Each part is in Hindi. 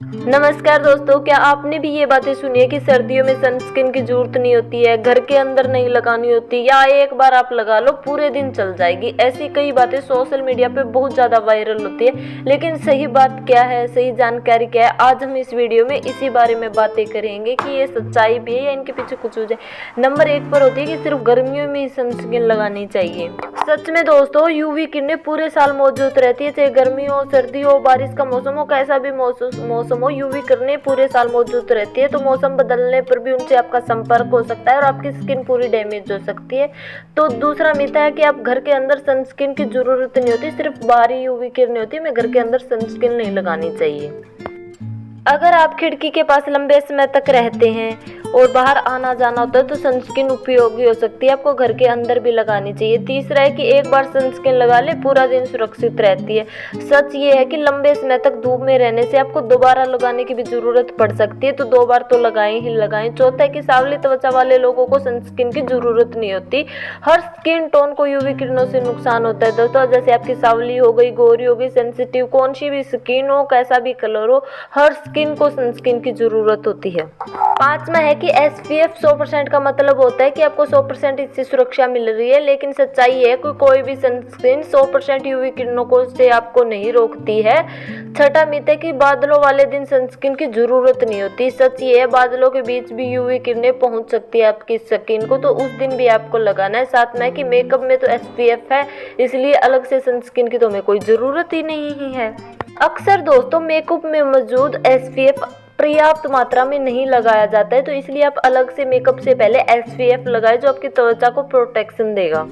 नमस्कार दोस्तों, क्या आपने भी ये बातें सुनी है कि सर्दियों में सनस्क्रीन की जरूरत नहीं होती है, घर के अंदर नहीं लगानी होती, या एक बार आप लगा लो पूरे दिन चल जाएगी। ऐसी कई बातें सोशल मीडिया पे बहुत ज़्यादा वायरल होती है, लेकिन सही बात क्या है, सही जानकारी क्या है, आज हम इस वीडियो में इसी बारे में बातें करेंगे कि ये सच्चाई भी है या इनके पीछे कुछ वजह। नंबर 1 पर होती है कि सिर्फ गर्मियों में ही सनस्क्रीन लगानी चाहिए। सच में दोस्तों, यूवी किरणें पूरे साल मौजूद रहती है, चाहे गर्मी हो, सर्दी हो, बारिश का मौसम हो, कैसा भी मौसम हो, यूवी किरणें पूरे साल मौजूद रहती है। तो मौसम बदलने पर भी उनसे आपका संपर्क हो सकता है और आपकी स्किन पूरी डैमेज हो सकती है। तो दूसरा मिथ है कि आप घर के अंदर सनस्क्रीन की जरूरत नहीं होती, सिर्फ बाहरी यूवी किरणें होती है, मैं घर के अंदर सनस्क्रीन नहीं लगानी चाहिए। अगर आप खिड़की के पास लंबे समय तक रहते हैं और बाहर आना जाना होता है तो सनस्क्रीन उपयोगी हो सकती है, आपको घर के अंदर भी लगानी चाहिए। तीसरा है कि एक बार सनस्क्रीन लगा ले पूरा दिन सुरक्षित रहती है। सच ये है कि लंबे समय तक धूप में रहने से आपको दोबारा लगाने की भी जरूरत पड़ सकती है, तो 2 बार तो लगाएं ही लगाएं। चौथा है कि सांवली त्वचा वाले लोगों को सनस्क्रीन की जरूरत नहीं होती। हर स्किन टोन को यूवी किरणों से नुकसान होता है दोस्तों, जैसे आपकी सांवली हो गई, गोरी हो गई, सेंसिटिव, कौन सी भी स्किन हो, कैसा भी कलर हो, हर स्किन को सनस्क्रीन की जरूरत होती है। पांचवा है कि SPF 100% का मतलब होता है कि आपको 100% इससे सुरक्षा मिल रही है, लेकिन सच्चाई है कि कोई भी सनस्क्रीन 100% यूवी किरणों को से आपको नहीं रोकती है। छठा मिथ है कि बादलों वाले दिन सनस्क्रीन की जरूरत नहीं होती। सच ये है, बादलों के बीच भी यूवी किरणें पहुंच सकती है आपकी स्किन को, तो उस दिन भी आपको लगाना है। साथ में कि मेकअप में तो SPF है, इसलिए अलग से सनस्क्रीन की तो हमें कोई जरूरत ही नहीं है। अक्सर दोस्तों मेकअप में मौजूद SPF पर्याप्त मात्रा में नहीं लगाया जाता है, तो इसलिए आप अलग से मेकअप से पहले SPF लगाएं जो आपकी त्वचा को प्रोटेक्शन देगा।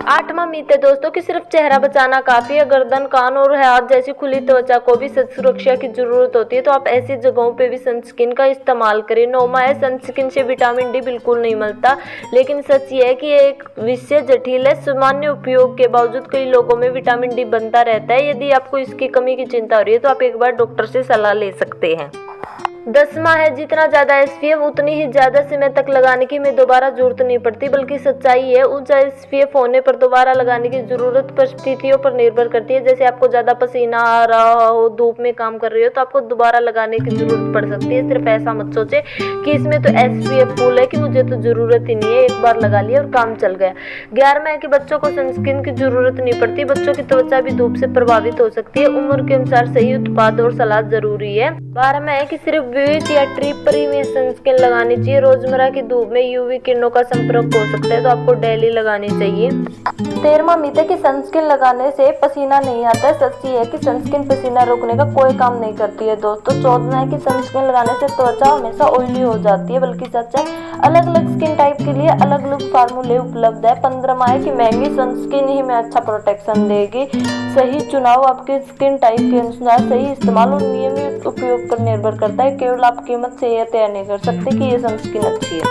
8वां मिथ है दोस्तों कि सिर्फ चेहरा बचाना काफी है, गर्दन, कान और हाथ जैसी खुली त्वचा को भी सुरक्षा की जरूरत होती है, तो आप ऐसी जगहों पे भी सनस्क्रीन का इस्तेमाल करें। 9वां है सनस्क्रीन से विटामिन डी बिल्कुल नहीं मिलता, लेकिन सच ये है कि एक विषय जटिल है। सामान्य उपयोग के बावजूद कई लोगों में विटामिन डी बनता रहता है। यदि आपको इसकी कमी की चिंता हो रही है तो आप एक बार डॉक्टर से सलाह ले सकते हैं। 10वां है जितना ज्यादा SPF उतनी ही ज्यादा समय तक लगाने की में दोबारा जरूरत नहीं पड़ती, बल्कि सच्चाई है ऊंचा SPF होने पर दोबारा लगाने की जरूरत परिस्थितियों पर निर्भर करती है। जैसे आपको ज्यादा पसीना आ रहा हो, धूप में काम कर रही हो, तो आपको दोबारा लगाने की जरूरत पड़ सकती है। सिर्फ ऐसा मत सोचे कि इसमें तो SPF फुल है कि मुझे तो जरूरत ही नहीं है, एक बार लगा लिया और काम चल गया। 11वां है कि बच्चों को सनस्क्रीन की जरूरत नहीं पड़ती, बच्चों की त्वचा भी धूप से प्रभावित हो सकती है, उम्र के अनुसार सही उत्पाद और सलाह जरूरी है। 12वां है कि सिर्फ बीच या ट्रिप पर ही में सनस्क्रीन लगानी चाहिए, रोजमर्रा की धूप में यूवी किरणों का संपर्क हो सकता है, तो आपको डेली लगानी चाहिए। 13वां मिथ है कि सनस्क्रीन लगाने से पसीना नहीं आता है। सच ये है कि सनस्क्रीन पसीना रोकने का कोई काम नहीं करती है दोस्तों। 14वां है कि सनस्क्रीन लगाने से त्वचा हमेशा ऑयली हो जाती है, बल्कि सच है अलग अलग स्किन टाइप के लिए अलग अलग फार्मूले उपलब्ध है। 15वां है कि महंगी सनस्क्रीन ही में अच्छा प्रोटेक्शन देगी। सही चुनाव आपके स्किन टाइप के अनुसार सही इस्तेमाल और नियमित उपयोग पर निर्भर करता है, केवल आप कीमत से यह तय नहीं कर सकते कि ये सनस्क्रीन अच्छी है।